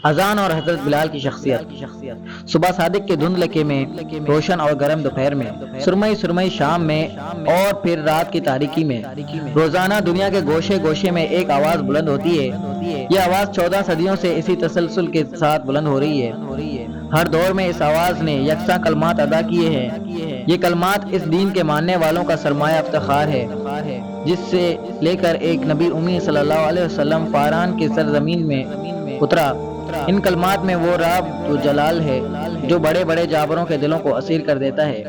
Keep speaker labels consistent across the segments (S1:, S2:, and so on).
S1: اذان اور حضرت بلال کی شخصیت۔ صبح صادق کے دھندلکے میں، روشن اور گرم دوپہر میں، سرمئی سرمئی شام میں، اور پھر رات کی تاریکی میں، روزانہ دنیا کے گوشے گوشے میں ایک آواز بلند ہوتی ہے۔ یہ آواز 14 صدیوں سے اسی تسلسل کے ساتھ بلند ہو رہی ہے۔ ہر دور میں اس آواز نے یکساں کلمات ادا کیے ہیں۔ یہ کلمات اس دین کے ماننے والوں کا سرمایہ افتخار ہے، جس سے لے کر ایک نبی امی صلی اللہ علیہ وسلم فاران کی سرزمین میں اترا۔ ان کلمات میں وہ رب و جلال ہے جو بڑے بڑے جابروں کے دلوں کو اسیر کر دیتا ہے۔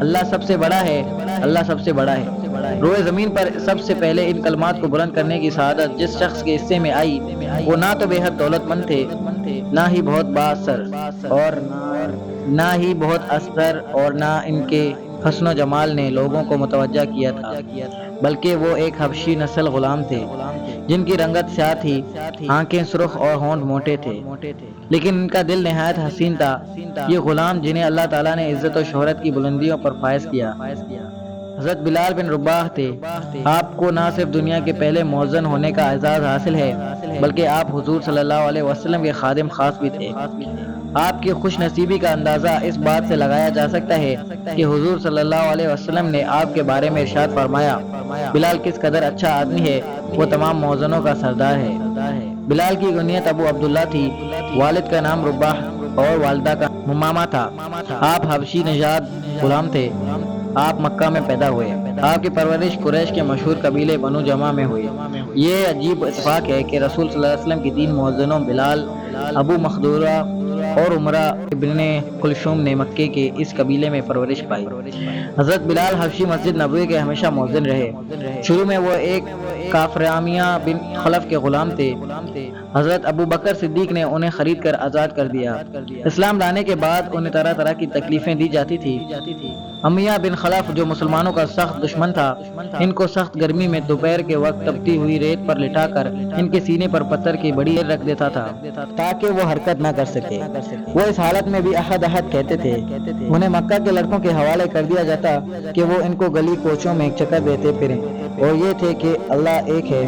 S1: اللہ سب سے بڑا ہے، اللہ سب سے بڑا ہے۔ روئے زمین پر سب سے پہلے ان کلمات کو بلند کرنے کی سعادت جس شخص کے حصے میں آئی، وہ نہ تو بے حد دولت مند تھے، نہ ہی بہت بااثر اور نہ ہی بہت اثر، اور نہ ان کے حسن و جمال نے لوگوں کو متوجہ کیا تھا، بلکہ وہ ایک حبشی نسل غلام تھے جن کی رنگت سیاہ تھی، آنکھیں سرخ اور ہونٹ موٹے تھے، لیکن ان کا دل نہایت حسین تھا۔ یہ غلام جنہیں اللہ تعالیٰ نے عزت و شہرت کی بلندیوں پر فائز کیا، حضرت بلال بن رباح تھے۔ آپ کو نہ صرف دنیا کے پہلے مؤذن ہونے کا اعزاز حاصل ہے، بلکہ آپ حضور صلی اللہ علیہ وسلم کے خادم خاص بھی تھے۔ آپ کی خوش نصیبی کا اندازہ اس بات سے لگایا جا سکتا ہے کہ حضور صلی اللہ علیہ وسلم نے آپ کے بارے میں ارشاد فرمایا، بلال کس قدر اچھا آدمی ہے، وہ تمام مؤذنوں کا سردار ہے۔ بلال کی کنیت ابو عبداللہ تھی، والد کا نام رباح اور والدہ کا ممامہ تھا۔ آپ حبشی نژاد غلام تھے۔ آپ مکہ میں پیدا ہوئے۔ آپ کی پرورش قریش کے مشہور قبیلے بنو جمع میں ہوئی۔ یہ عجیب اتفاق ہے کہ رسول صلی اللہ علیہ وسلم کی 3 مؤذنوں بلال، ابو مخدورہ اور عمرہ ابن کلثوم نے مکے کے اس قبیلے میں پرورش پائی۔ حضرت بلال حبشی مسجد نبوی کے ہمیشہ مؤذن رہے۔ شروع میں وہ ایک کافرعامیہ بن خلف کے غلام تھے۔ حضرت ابو بکر صدیق نے انہیں خرید کر آزاد کر دیا۔ اسلام لانے کے بعد انہیں طرح طرح کی تکلیفیں دی جاتی تھی۔ امیہ بن خلف جو مسلمانوں کا سخت دشمن تھا، ان کو سخت گرمی میں دوپہر کے وقت تپتی ہوئی ریت پر لٹا کر ان کے سینے پر پتھر کی بڑی ڈھیر رکھ دیتا تھا تاکہ وہ حرکت نہ کر سکے۔ وہ اس حالت میں بھی احد احد کہتے تھے۔ انہیں مکہ کے لڑکوں کے حوالے کر دیا جاتا کہ وہ ان کو گلی کوچوں میں چکر دیتے پھریں، اور یہ تھے کہ اللہ ایک ہے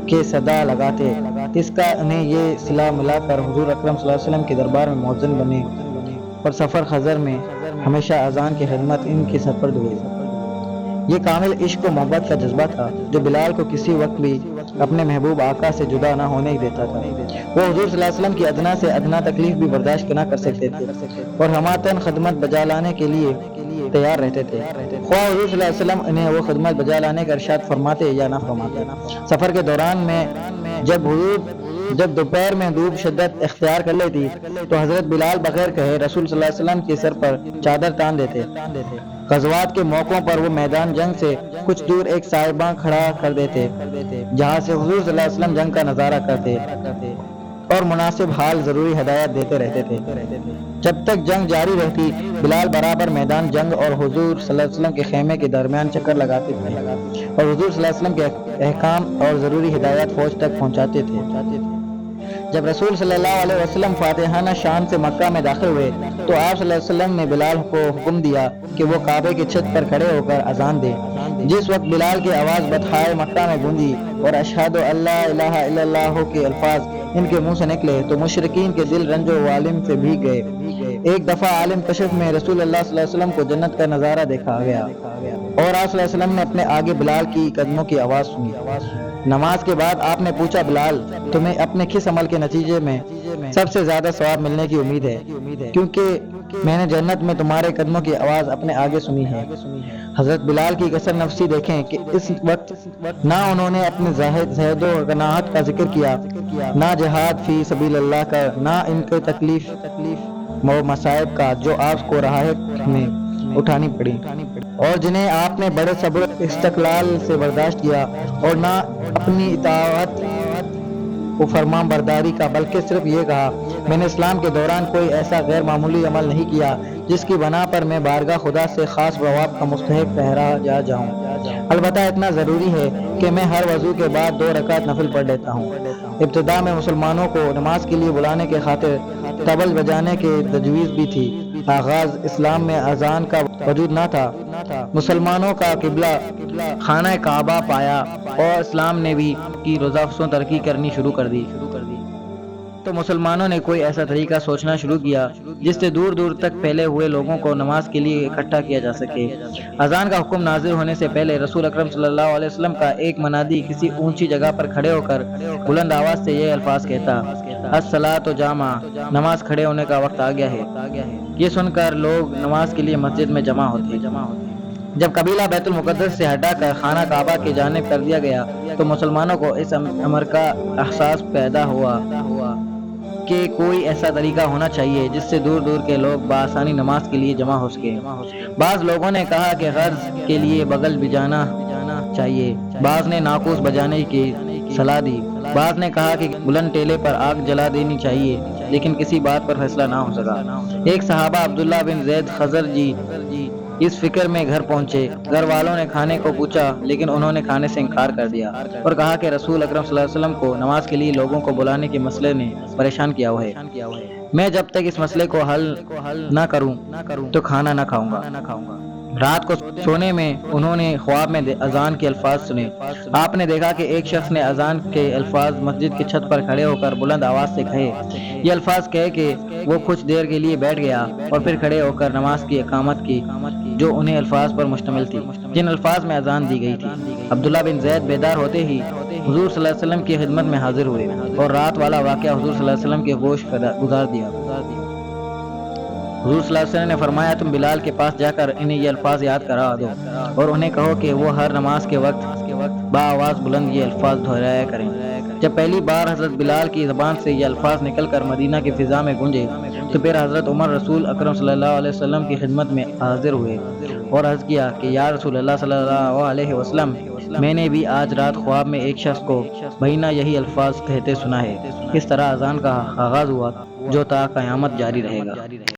S1: کہ صدا لگاتے۔ اس کا انہیں یہ صلہ ملا کر حضور اکرم صلی اللہ علیہ وسلم کے دربار میں مؤذن بنے، اور سفر خضر میں ہمیشہ اذان کی خدمت ان کی سپرد ہوئی۔ یہ کامل عشق و محبت کا جذبہ تھا جو بلال کو کسی وقت بھی اپنے محبوب آقا سے جدا نہ ہونے دیتا تھا۔ وہ حضور صلی اللہ علیہ وسلم کی ادنا سے ادنا تکلیف بھی برداشت نہ کر سکتے تھے، اور ہماتن خدمت بجا لانے کے لیے تیار رہتے تھے، خواہ حضور صلی اللہ علیہ وسلم انہیں وہ خدمت بجا لانے کا ارشاد فرماتے یا نہ فرماتے۔ سفر کے دوران میں جب دوپہر میں دھوپ شدت اختیار کر لیتی تو حضرت بلال بغیر کہے رسول صلی اللہ علیہ وسلم کے سر پر چادر تان دیتے۔ غزوات کے موقعوں پر وہ میدان جنگ سے کچھ دور ایک صاحباں کھڑا کر دیتے جہاں سے حضور صلی اللہ علیہ وسلم جنگ کا نظارہ کرتے اور مناسب حال ضروری ہدایت دیتے رہتے تھے۔ جب تک جنگ جاری رہتی، بلال برابر میدان جنگ اور حضور صلی اللہ علیہ وسلم کے خیمے کے درمیان چکر لگاتے تھے، اور حضور صلی اللہ علیہ وسلم کے احکام اور ضروری ہدایات فوج تک پہنچاتے تھے۔ جب رسول صلی اللہ علیہ وسلم فاتحانہ شان سے مکہ میں داخل ہوئے تو آپ صلی اللہ علیہ وسلم نے بلال کو حکم دیا کہ وہ کعبے کی چھت پر کھڑے ہو کر اذان دے۔ جس وقت بلال کی آواز بطحائے مکہ میں گونجی اور اشہد ان لا الہ الا اللہ کے الفاظ ان کے منہ سے نکلے تو مشرکین کے دل رنج و عالم سے بھیگ گئے۔ ایک دفعہ عالم کشف میں رسول اللہ صلی اللہ علیہ وسلم کو جنت کا نظارہ دیکھا گیا، اور آپ صلی اللہ علیہ وسلم نے اپنے آگے بلال کی قدموں کی آواز سنی۔ نماز کے بعد آپ نے پوچھا، بلال تمہیں اپنے کس عمل کے نتیجے میں سب سے زیادہ ثواب ملنے کی امید ہے؟ کیونکہ میں نے جنت میں تمہارے قدموں کی آواز اپنے آگے سنی ہے۔ حضرت بلال کی کثر نفسی دیکھیں کہ اس وقت نہ انہوں نے اپنے زہد و قناعت کا ذکر کیا، نہ جہاد فی سبیل اللہ کا، نہ ان کے تکلیف و مصائب کا جو آپ کو راہ میں اٹھانی پڑی، اور جنہیں آپ نے بڑے صبر استقلال سے برداشت کیا، اور نہ اپنی اطاعت و فرمان برداری کا، بلکہ صرف یہ کہا، میں نے اسلام کے دوران کوئی ایسا غیر معمولی عمل نہیں کیا جس کی بنا پر میں بارگاہ خدا سے خاص ثواب کا مستحق ٹھہرایا جاؤں۔ البتہ اتنا ضروری ہے کہ میں ہر وضو کے بعد 2 رکعت نفل پڑھ لیتا ہوں۔ ابتدا میں مسلمانوں کو نماز کے لیے بلانے کے خاطر طبل بجانے کی تجویز بھی تھی۔ آغاز اسلام میں اذان کا وجود نہ تھا۔ مسلمانوں کا قبلہ خانہ کعبہ پایا اور اسلام نے بھی کی روزہ افزوں ترقی کرنی شروع کر دی۔ تو مسلمانوں نے کوئی ایسا طریقہ سوچنا شروع کیا جس سے دور دور تک پھیلے ہوئے لوگوں کو نماز کے لیے اکٹھا کیا جا سکے۔ اذان کا حکم نازل ہونے سے پہلے رسول اکرم صلی اللہ علیہ وسلم کا ایک منادی کسی اونچی جگہ پر کھڑے ہو کر بلند آواز سے یہ الفاظ کہتا: الصلاۃ جامع، نماز کھڑے ہونے کا وقت آ گیا ہے۔ یہ سن کر لوگ نماز کے لیے مسجد میں جمع ہوتے۔ جب قبیلہ بیت المقدس سے ہٹا کر خانہ کعبہ کی جانب کر دیا گیا تو مسلمانوں کو اس امر کا احساس پیدا ہوا کہ کوئی ایسا طریقہ ہونا چاہیے جس سے دور دور کے لوگ بآسانی نماز کے لیے جمع ہو سکیں۔ بعض لوگوں نے کہا کہ غرض کے لیے بغل بجانا چاہیے، بعض نے ناقوس بجانے کی صلاح دی، بعض نے کہا کہ بلند ٹیلے پر آگ جلا دینی چاہیے، لیکن کسی بات پر فیصلہ نہ ہو سکا۔ ایک صحابہ عبداللہ بن زید خزرجی اس فکر میں گھر پہنچے۔ گھر والوں نے کھانے کو پوچھا لیکن انہوں نے کھانے سے انکار کر دیا اور کہا کہ رسول اکرم صلی اللہ علیہ وسلم کو نماز کے لیے لوگوں کو بلانے کے مسئلے نے پریشان کیا ہوا ہے۔ میں جب تک اس مسئلے کو حل نہ کروں تو کھانا نہ کھاؤں گا۔ رات کو سونے میں انہوں نے خواب میں اذان کے الفاظ سنے۔ آپ نے دیکھا کہ ایک شخص نے اذان کے الفاظ مسجد کی چھت پر کھڑے ہو کر بلند آواز سے کہے۔ یہ الفاظ کہے کہ وہ کچھ دیر کے لیے بیٹھ گیا اور پھر کھڑے ہو کر نماز کی اقامت کی جو انہیں الفاظ پر مشتمل تھی جن الفاظ میں اذان دی گئی تھی۔ عبداللہ بن زید بیدار ہوتے ہی حضور صلی اللہ علیہ وسلم کی خدمت میں حاضر ہوئے اور رات والا واقعہ حضور صلی اللہ علیہ وسلم کے گوش گزار دیا۔ حضور صلی اللہ علیہ وسلم نے فرمایا: تم بلال کے پاس جا کر انہیں یہ الفاظ یاد کرا دو اور انہیں کہو کہ وہ ہر نماز کے وقت بآواز بلند یہ الفاظ دہرایا کریں۔ جب پہلی بار حضرت بلال کی زبان سے یہ الفاظ نکل کر مدینہ کی فضا میں گونجے تو پھر حضرت عمر رسول اکرم صلی اللہ علیہ وسلم کی خدمت میں حاضر ہوئے اور عرض کیا کہ یا رسول اللہ صلی اللہ علیہ وسلم، میں نے بھی آج رات خواب میں ایک شخص کو بہینہ یہی الفاظ کہتے سنا ہے۔ اس طرح اذان کا آغاز ہوا جو تا قیامت جاری رہے گا۔